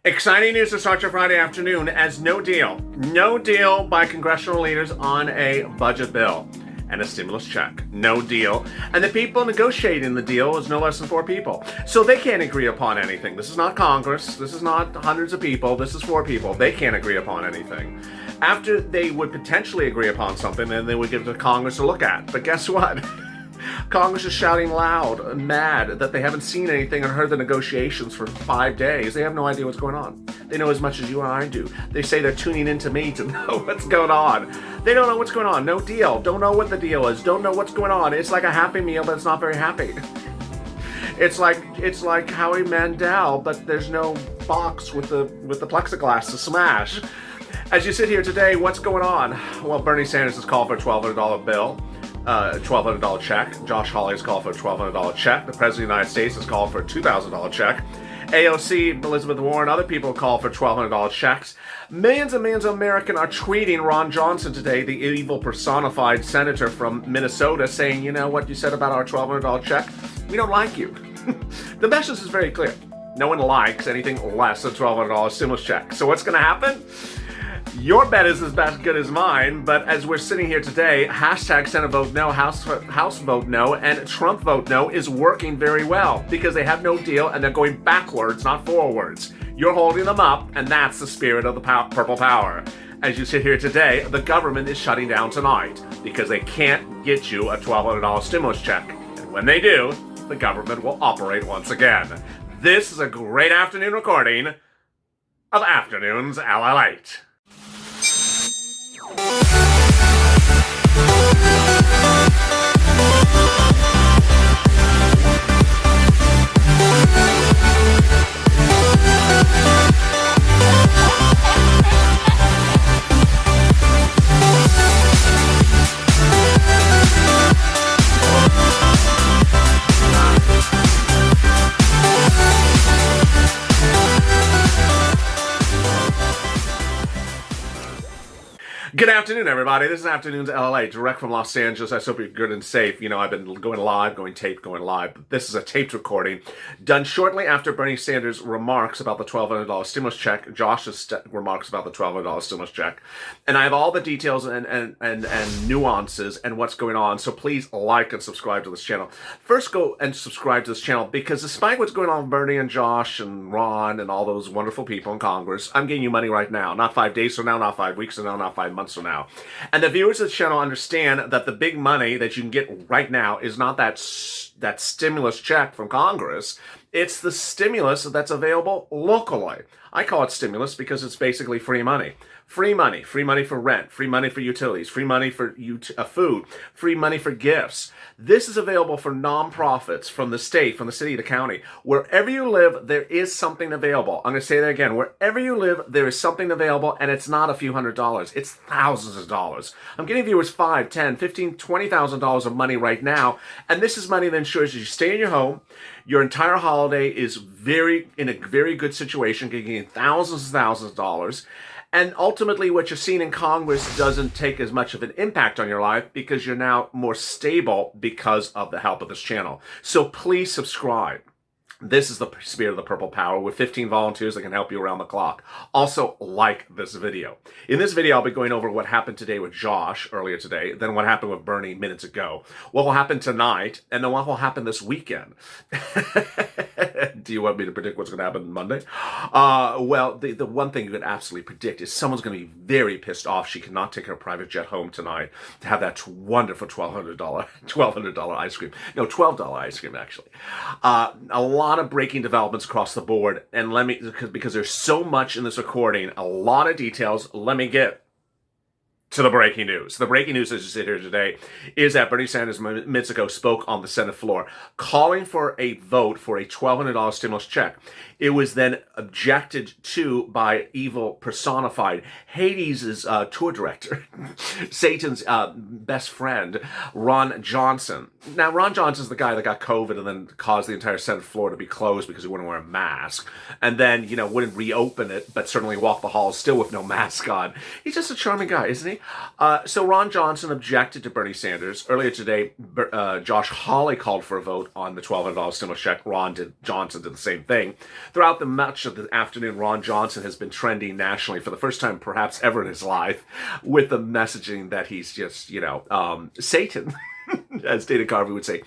Exciting news to start your Friday afternoon as no deal by congressional leaders on a budget bill and a stimulus check. No deal. And the people negotiating the deal is no less than 4 people. So they can't agree upon anything. This is not Congress. This is not hundreds of people. This is 4 people. They can't agree upon anything. After they would potentially agree upon something, then they would give it to Congress to look at. But guess what? Congress is shouting loud and mad that they haven't seen anything and heard the negotiations for 5 days. They have no idea what's going on. They know as much as you and I do. They say they're tuning into me to know what's going on. They don't know what's going on. No deal. Don't know what the deal is. Don't know what's going on. It's like a Happy Meal, but it's not very happy. It's like Howie Mandel, but there's no box with the plexiglass to smash. As you sit here today, what's going on? Well, Bernie Sanders has called for a $1,200 bill. $1,200 check. Josh Hawley has called for a $1,200 check. The President of the United States has called for a $2,000 check. AOC, Elizabeth Warren, other people call for $1,200 checks. Millions and millions of Americans are tweeting Ron Johnson today, the evil personified senator from Minnesota, saying, you know what you said about our $1,200 check? We don't like you. The message is very clear. No one likes anything less than $1,200 stimulus check. So what's going to happen? Your bet is as good as mine, but as we're sitting here today, hashtag Senate vote no, House vote no, and Trump vote no is working very well because they have no deal and they're going backwards, not forwards. You're holding them up, and that's the spirit of the purple power. As you sit here today, the government is shutting down tonight because they can't get you a $1,200 stimulus check. And when they do, the government will operate once again. This is a great afternoon recording of Afternoons LALATE. Good afternoon, everybody. This is Afternoons LA, direct from Los Angeles. I hope you're good and safe. You know, I've been going live, going live. But this is a taped recording done shortly after Bernie Sanders' remarks about the $1,200 stimulus check, Josh's remarks about the $1,200 stimulus check. And I have all the details and nuances and what's going on. So please like and subscribe to this channel. First, go and subscribe to this channel because despite what's going on with Bernie and Josh and Ron and all those wonderful people in Congress, I'm getting you money right now. Not 5 days from now, not 5 weeks from now, not 5 months from now. And the viewers of the channel understand that the big money that you can get right now is not that stimulus check from Congress. It's the stimulus that's available locally. I call it stimulus because it's basically free money. Free money for rent, free money for utilities, free money for food, free money for gifts. This is available for nonprofits from the state, from the city, the county. Wherever you live, there is something available. I'm going to say that again. Wherever you live, there is something available, and it's not a few $100s. It's thousands of dollars. I'm getting viewers $5, $10, $15, $20,000 of money right now, and this is money that ensures that you stay in your home. Your entire holiday is in a very good situation, getting thousands and thousands of dollars. And ultimately, what you're seeing in Congress doesn't take as much of an impact on your life because you're now more stable because of the help of this channel. So please subscribe. This is the spirit of the purple power with 15 volunteers that can help you around the clock. Also, like this video. In this video, I'll be going over what happened today with Josh earlier today, then what happened with Bernie minutes ago, what will happen tonight, and then what will happen this weekend. Do you want me to predict what's going to happen Monday? Well, the one thing you can absolutely predict is someone's going to be very pissed off she cannot take her private jet home tonight to have that wonderful $1,200 ice cream. No, $12 ice cream, actually. A lot of breaking developments across the board, and because there's so much in this recording, a lot of details, let me get to the breaking news. The breaking news as you sit here today is that Bernie Sanders minutes ago spoke on the Senate floor, calling for a vote for a $1,200 stimulus check. It was then objected to by evil personified, Hades' tour director, Satan's best friend, Ron Johnson. Now, Ron Johnson's the guy that got COVID and then caused the entire Senate floor to be closed because he wouldn't wear a mask. And then, wouldn't reopen it, but certainly walk the halls still with no mask on. He's just a charming guy, isn't he? So Ron Johnson objected to Bernie Sanders. Earlier today, Josh Hawley called for a vote on the $1,200 stimulus check. Johnson did the same thing. Throughout the much of the afternoon, Ron Johnson has been trending nationally for the first time perhaps ever in his life with the messaging that he's just, Satan, as Dana Carvey would say,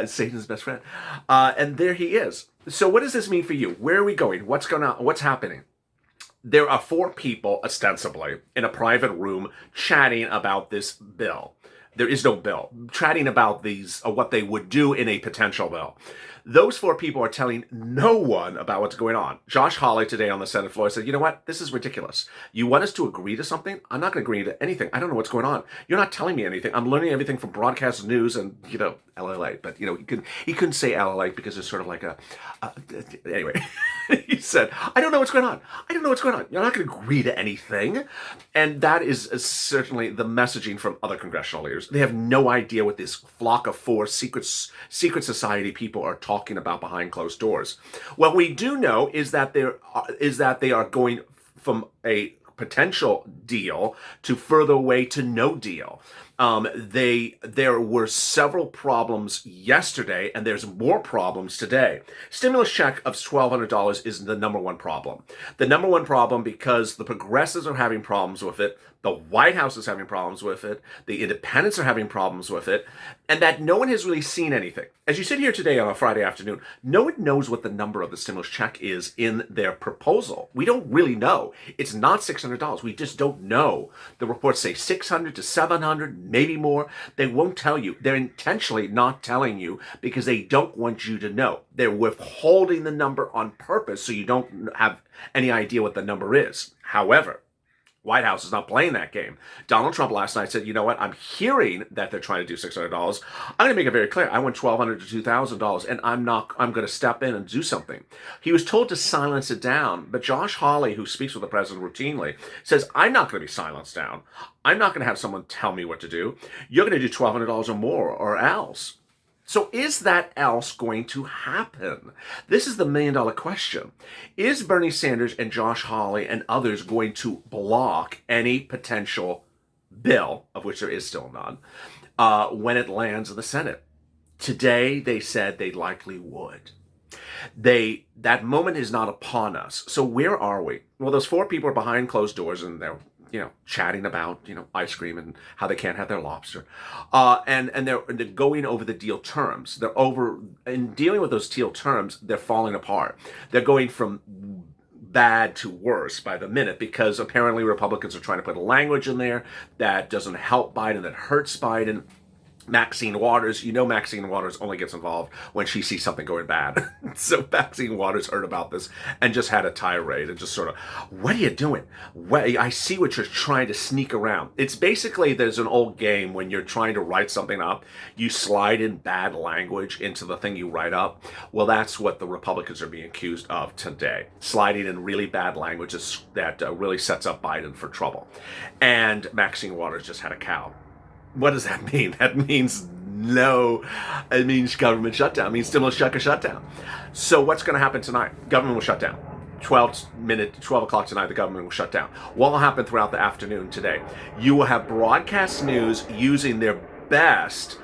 Satan's best friend. And there he is. So what does this mean for you? Where are we going? What's going on? What's happening? There are 4 people, ostensibly, in a private room chatting about this bill. There is no bill. Chatting about what they would do in a potential bill. Those 4 people are telling no one about what's going on. Josh Hawley today on the Senate floor said, you know what? This is ridiculous. You want us to agree to something? I'm not going to agree to anything. I don't know what's going on. You're not telling me anything. I'm learning everything from broadcast news and, LALATE. But, he couldn't say LALATE because it's sort of like anyway. He said, I don't know what's going on. I don't know what's going on. You're not going to agree to anything. And that is certainly the messaging from other congressional leaders. They have no idea what this flock of 4 secret society people are talking about behind closed doors. What we do know is that they are going from a potential deal to further away to no deal. There were several problems yesterday, and there's more problems today. Stimulus check of $1,200 is the number one problem. The number one problem because the progressives are having problems with it, the White House is having problems with it, the independents are having problems with it, and that no one has really seen anything. As you sit here today on a Friday afternoon, no one knows what the number of the stimulus check is in their proposal. We don't really know. It's not $600. We just don't know. The reports say $600 to $700, maybe more. They won't tell you. They're intentionally not telling you because they don't want you to know. They're withholding the number on purpose so you don't have any idea what the number is. However, White House is not playing that game. Donald Trump last night said, you know what, I'm hearing that they're trying to do $600. I'm going to make it very clear. I want $1,200 to $2,000, and I'm going to step in and do something. He was told to silence it down, but Josh Hawley, who speaks with the president routinely, says, I'm not going to be silenced down. I'm not going to have someone tell me what to do. You're going to do $1,200 or more, or else. So is that else going to happen? This is the million-dollar question. Is Bernie Sanders and Josh Hawley and others going to block any potential bill, of which there is still none, when it lands in the Senate? Today, they said they likely would. That moment is not upon us. So where are we? Well, those 4 people are behind closed doors, and they're chatting about, ice cream and how they can't have their lobster. And they're going over the deal terms. In dealing with those deal terms, they're falling apart. They're going from bad to worse by the minute because apparently Republicans are trying to put a language in there that doesn't help Biden, that hurts Biden. Maxine Waters, Maxine Waters only gets involved when she sees something going bad. So Maxine Waters heard about this and just had a tirade and just sort of, what are you doing? I see what you're trying to sneak around. It's basically, there's an old game when you're trying to write something up, you slide in bad language into the thing you write up. Well, that's what the Republicans are being accused of today. Sliding in really bad language that really sets up Biden for trouble. And Maxine Waters just had a cow. What does that mean? That means it means government shutdown. It means stimulus check or shutdown. So what's going to happen tonight? Government will shut down. 12 o'clock tonight, the government will shut down. What will happen throughout the afternoon today? You will have broadcast news using their best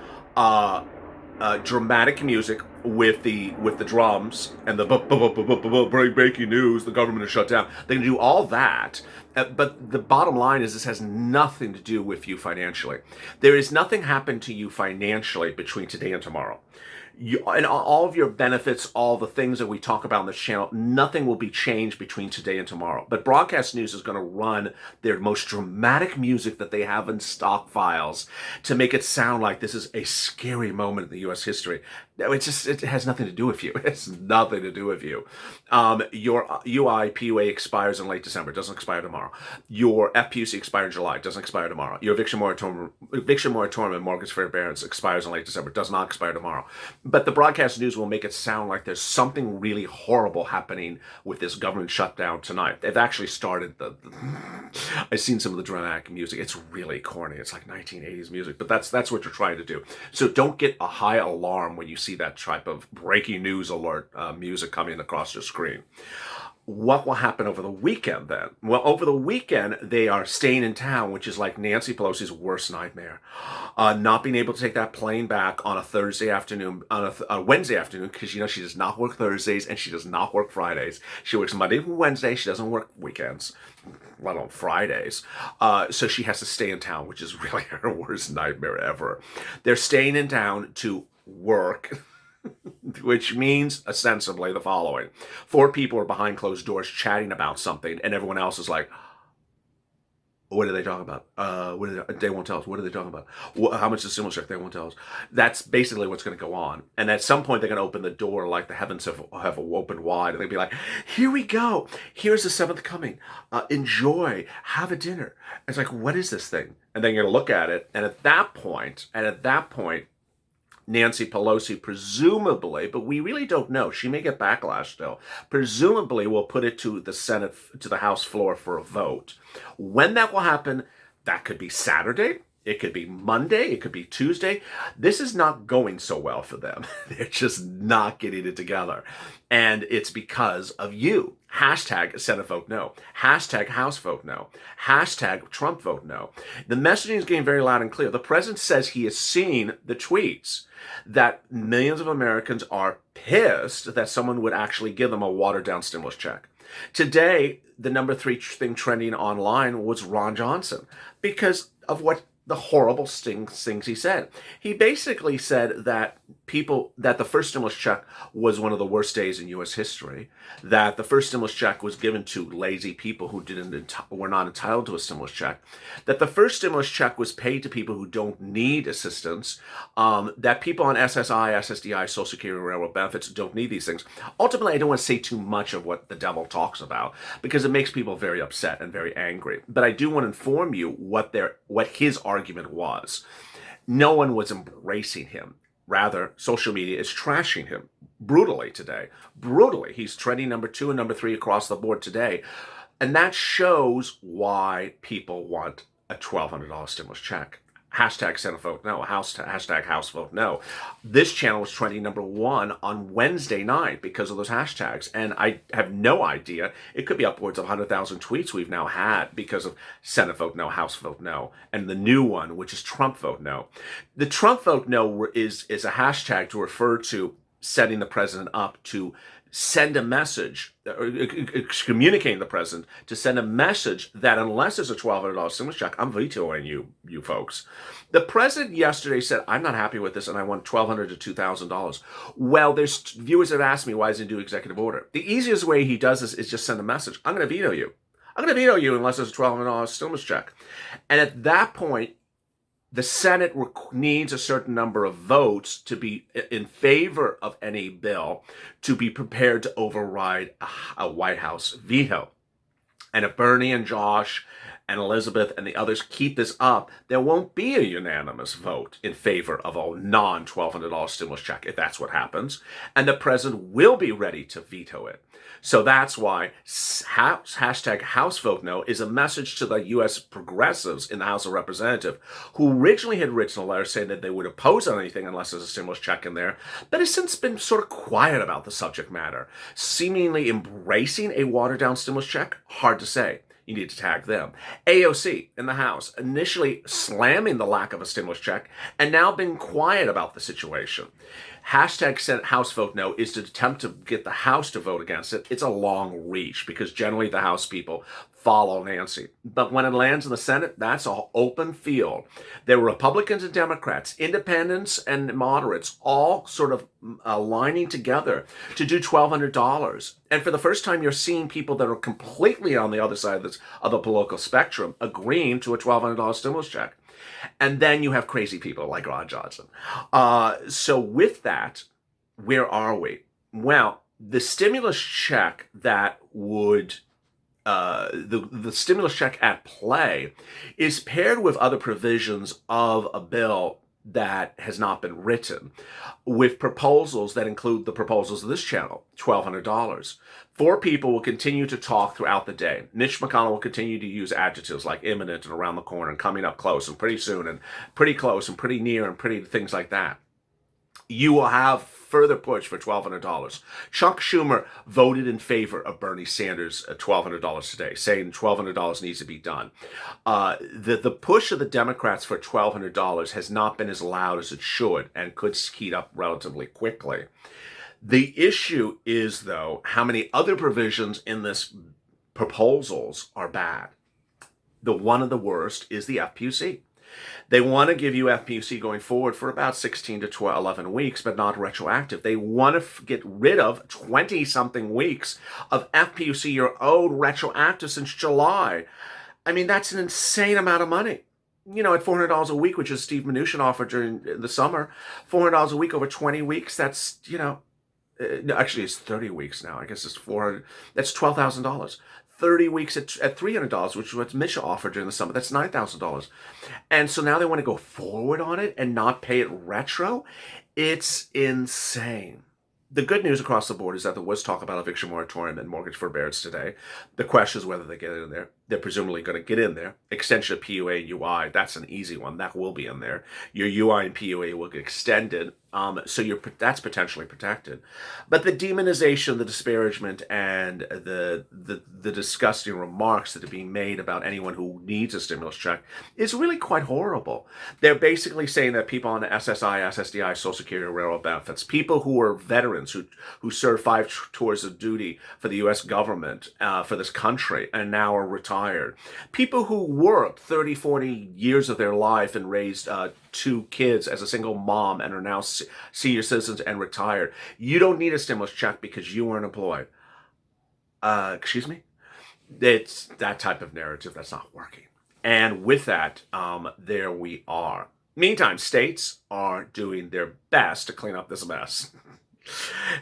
dramatic music with the drums and the breaking news, the government is shut down. They can do all that. But the bottom line is this has nothing to do with you financially. There is nothing happen to you financially between today and tomorrow. And all of your benefits, all the things that we talk about on this channel, nothing will be changed between today and tomorrow. But broadcast news is going to run their most dramatic music that they have in stock files to make it sound like this is a scary moment in the U.S. history. It has nothing to do with you. It has nothing to do with you. Your UIPUA expires in late December. It doesn't expire tomorrow. Your FPUC expires in July. It doesn't expire tomorrow. Your eviction moratorium and mortgage forbearance expires in late December. It does not expire tomorrow. But the broadcast news will make it sound like there's something really horrible happening with this government shutdown tonight. They've actually started I've seen some of the dramatic music. It's really corny. It's like 1980s music, but that's what you're trying to do. So don't get a high alarm when you see that type of breaking news alert music coming across your screen. what will happen over the weekend then? Well, over the weekend, they are staying in town, which is like Nancy Pelosi's worst nightmare. Not being able to take that plane back on a Thursday afternoon, on a Wednesday afternoon, because, she does not work Thursdays and she does not work Fridays. She works Monday through Wednesday. She doesn't work weekends, let alone Fridays. So she has to stay in town, which is really her worst nightmare ever. They're staying in town to work, which means ostensibly the following. 4 people are behind closed doors chatting about something, and everyone else is like, what are they talking about? They won't tell us. What are they talking about? How much is the stimulus check? They won't tell us. That's basically what's going to go on. And at some point, they're going to open the door like the heavens have opened wide. And they'll be like, here we go. Here's the 7th coming. Enjoy. Have a dinner. It's like, what is this thing? And then you're going to look at it. And at that point, Nancy Pelosi presumably, but we really don't know, she may get backlash still, presumably will put it to the Senate, to the House floor for a vote. When that will happen, that could be Saturday, it could be Monday, it could be Tuesday. This is not going so well for them. They're just not getting it together. And it's because of you. Hashtag Senate vote no. Hashtag House vote no. Hashtag Trump vote no. The messaging is getting very loud and clear. The president says he has seen the tweets that millions of Americans are pissed that someone would actually give them a watered-down stimulus check. Today, the number 3 thing trending online was Ron Johnson because of what the horrible things he said. He basically said that the first stimulus check was one of the worst days in U.S. history, that the first stimulus check was given to lazy people who were not entitled to a stimulus check, that the first stimulus check was paid to people who don't need assistance, that people on SSI, SSDI, Social Security, Railroad benefits don't need these things. Ultimately, I don't want to say too much of what the devil talks about because it makes people very upset and very angry. But I do want to inform you what his argument was. No one was embracing him. Rather, social media is trashing him brutally today. Brutally. He's trending number 2 and number 3 across the board today. And that shows why people want a $1,200 stimulus check. Hashtag Senate vote no. Hashtag House vote no. This channel was trending number 1 on Wednesday night because of those hashtags. And I have no idea. It could be upwards of 100,000 tweets we've now had because of Senate vote no, House vote no, and the new one, which is Trump vote no. The Trump vote no is a hashtag to refer to setting the president up to send a message, communicating the president to send a message that unless there's a $1,200 stimulus check, I'm vetoing you folks. The president yesterday said, I'm not happy with this and I want $1,200 to $2,000. Well, there's viewers that asked me, why doesn't he do executive order? The easiest way he does this is just send a message. I'm going to veto you. I'm going to veto you unless there's a $1,200 stimulus check. And at that point, the Senate needs a certain number of votes to be in favor of any bill to be prepared to override a White House veto. And if Bernie and Josh and Elizabeth and the others keep this up, there won't be a unanimous vote in favor of a non-$1,200 stimulus check if that's what happens. And the president will be ready to veto it. So that's why hashtag House vote no is a message to the U.S. progressives in the House of Representatives who originally had written a letter saying that they would oppose on anything unless there's a stimulus check in there, but has since been sort of quiet about the subject matter, seemingly embracing a watered-down stimulus check. Hard to say. You need to tag them. AOC in the House, initially slamming the lack of a stimulus check and now being quiet about the situation. Hashtag Senate House vote no is to attempt to get the House to vote against it. It's a long reach because generally the House people follow Nancy. But when it lands in the Senate, that's an open field. There were Republicans and Democrats, independents and moderates, all sort of aligning together to do $1,200. And for the first time, you're seeing people that are completely on the other side of the political spectrum agreeing to a $1,200 stimulus check. And then you have crazy people like Ron Johnson. So with that, where are we? Well, the stimulus check that would the stimulus check at play is paired with other provisions of a bill that has not been written, with proposals that include the proposals of this channel, $1,200. 4 people will continue to talk throughout the day. Mitch McConnell will continue to use adjectives like imminent and around the corner and coming up close and pretty soon and pretty close and pretty near and pretty things like that. you will have further push for $1,200. Chuck Schumer voted in favor of Bernie Sanders at $1,200 today, saying $1,200 needs to be done. The push of the Democrats for $1,200 has not been as loud as it should and could heat up relatively quickly. The issue is, though, how many other provisions in this proposals are bad. One of the worst is the FPUC. They want to give you FPUC going forward for about 16 to 11 weeks, but not retroactive. They want to get rid of 20-something weeks of FPUC you're owed retroactive since July. I mean, that's an insane amount of money. You know, at $400 a week, which is Steve Mnuchin offered during the summer, $400 a week over 20 weeks, that's, you know, actually it's 30 weeks now. I guess it's 400. That's $12,000. 30 weeks at $300, which is what Misha offered during the summer. That's $9,000. And so now they want to go forward on it and not pay it retro. It's insane. The good news across the board is that there was talk about eviction moratorium and mortgage forbearance today. The question is whether they get it in there. They're presumably going to get in there. Extension of PUA and UI, that's an easy one. That will be in there. Your UI and PUA will get extended. So that's potentially protected. But the demonization, the disparagement, and the disgusting remarks that are being made about anyone who needs a stimulus check is really quite horrible. They're basically saying that people on the SSI, SSDI, Social Security, and railroad benefits, people who are veterans who served 5 tours of duty for the U.S. government, for this country, and now are retired, people who worked 30, 40 years of their life and raised 2 kids as a single mom and are now senior citizens and retired. You don't need a stimulus check because you weren't employed. Excuse me? It's that type of narrative that's not working. And with that, there we are. Meantime, states are doing their best to clean up this mess.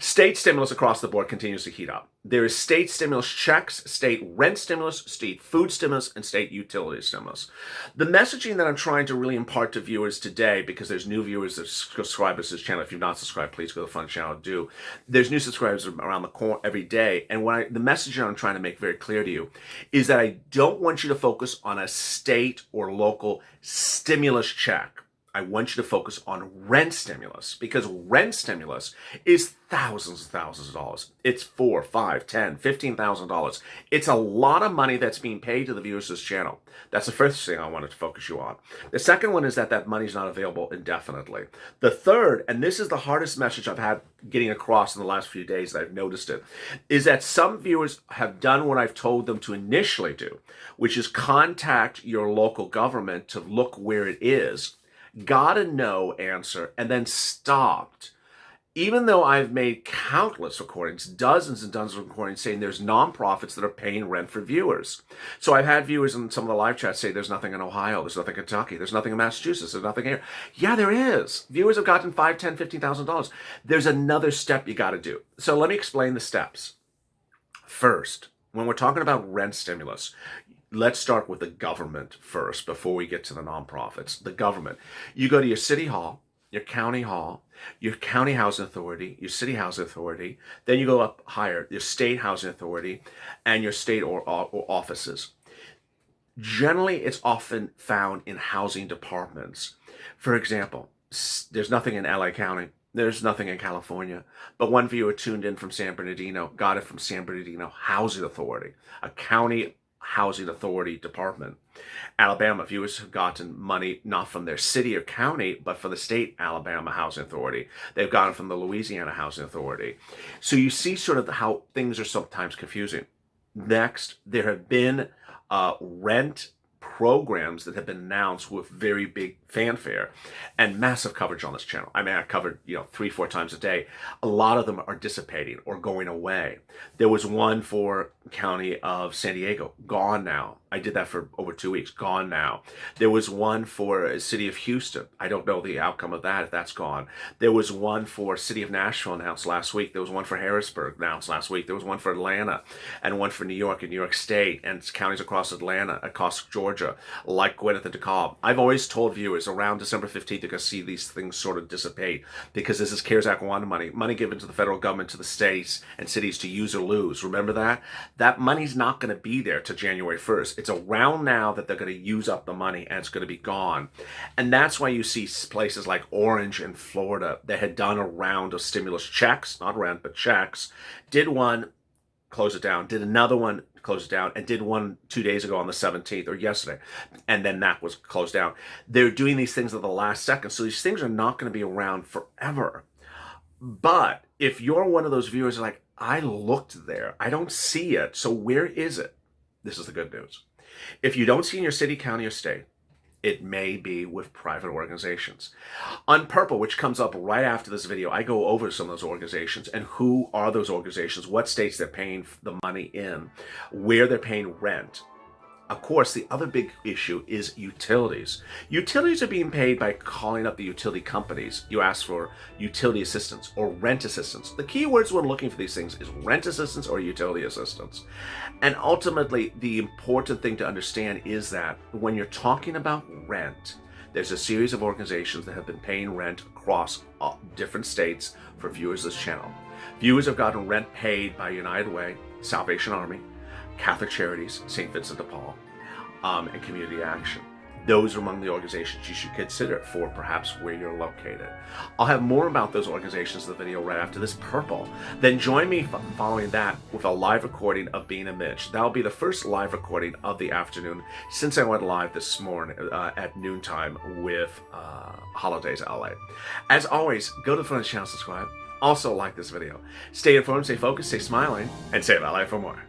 State stimulus across the board continues to heat up. There is state stimulus checks, state rent stimulus, state food stimulus, and state utility stimulus. The messaging that I'm trying to really impart to viewers today, because there's new viewers that subscribe to this channel. If you've not subscribed, please go to the front channel and do. There's new subscribers around the corner every day. And the message that I'm trying to make very clear to you is that I don't want you to focus on a state or local stimulus check. I want you to focus on rent stimulus, because rent stimulus is thousands and thousands of dollars. It's $4, $5, $10, $15,000. It's a lot of money that's being paid to the viewers of this channel. That's the first thing I wanted to focus you on. The second one is that money is not available indefinitely. The third, and this is the hardest message I've had getting across in the last few days that I've noticed it, is that some viewers have done what I've told them to initially do, which is contact your local government to look where it is, got a no answer, and then stopped. Even though I've made countless recordings, dozens and dozens of recordings saying there's nonprofits that are paying rent for viewers. So I've had viewers in some of the live chats say there's nothing in Ohio, there's nothing in Kentucky, there's nothing in Massachusetts, there's nothing here. Yeah, there is. Viewers have gotten $5, $10, $15,000. There's another step you got to do. So let me explain the steps. First, when we're talking about rent stimulus, let's start with the government first before we get to the nonprofits. The government. You go to your city hall, your county housing authority, your city housing authority, then you go up higher, your state housing authority, and your state or offices. Generally, it's often found in housing departments. For example, there's nothing in LA County. There's nothing in California. But one viewer tuned in from San Bernardino, got it from San Bernardino Housing Authority, a county housing authority department. Alabama viewers have gotten money not from their city or county, but from the state Alabama Housing Authority. They've gotten from the Louisiana Housing Authority. So you see sort of how things are sometimes confusing. Next, there have been rent programs that have been announced with very big fanfare and massive coverage on this channel. I mean, I covered, 3-4 times a day. A lot of them are dissipating or going away. There was one for County of San Diego, gone now. I did that for over 2 weeks, gone now. There was one for City of Houston. I don't know the outcome of that, if that's gone. There was one for City of Nashville announced last week. There was one for Harrisburg announced last week. There was one for Atlanta and one for New York and New York State and counties across Atlanta, across Georgia, Georgia, like Gwyneth and DeKalb. I've always told viewers around December 15th, you're going to see these things sort of dissipate because this is CARES Act 1 money given to the federal government, to the states and cities to use or lose. Remember that? That money's not going to be there to January 1st. It's around now that they're going to use up the money and it's going to be gone. And that's why you see places like Orange and Florida that had done a round of stimulus checks, not round, but checks, did one, close it down, did another one, close it down, and did one 2 days ago on the 17th or yesterday, and then that was closed down. They're doing these things at the last second, so these things are not going to be around forever. But if you're one of those viewers like, I looked there, I don't see it, so where is it? This is the good news. If you don't see in your city, county, or state, it may be with private organizations. On Purple, which comes up right after this video, I go over some of those organizations and who are those organizations, what states they're paying the money in, where they're paying rent. Of course, the other big issue is utilities. Utilities are being paid by calling up the utility companies. You ask for utility assistance or rent assistance. The key words when looking for these things is rent assistance or utility assistance. And ultimately, the important thing to understand is that when you're talking about rent, there's a series of organizations that have been paying rent across different states for viewers of this channel. Viewers have gotten rent paid by United Way, Salvation Army, Catholic Charities, St. Vincent de Paul, and Community Action. Those are among the organizations you should consider for perhaps where you're located. I'll have more about those organizations in the video right after this. Purple. Then join me following that with a live recording of Being a Mitch. That'll be the first live recording of the afternoon since I went live this morning at noontime with Holidays LA. As always, go to the front of the channel, subscribe. Also like this video. Stay informed, stay focused, stay smiling, and stay LA for more.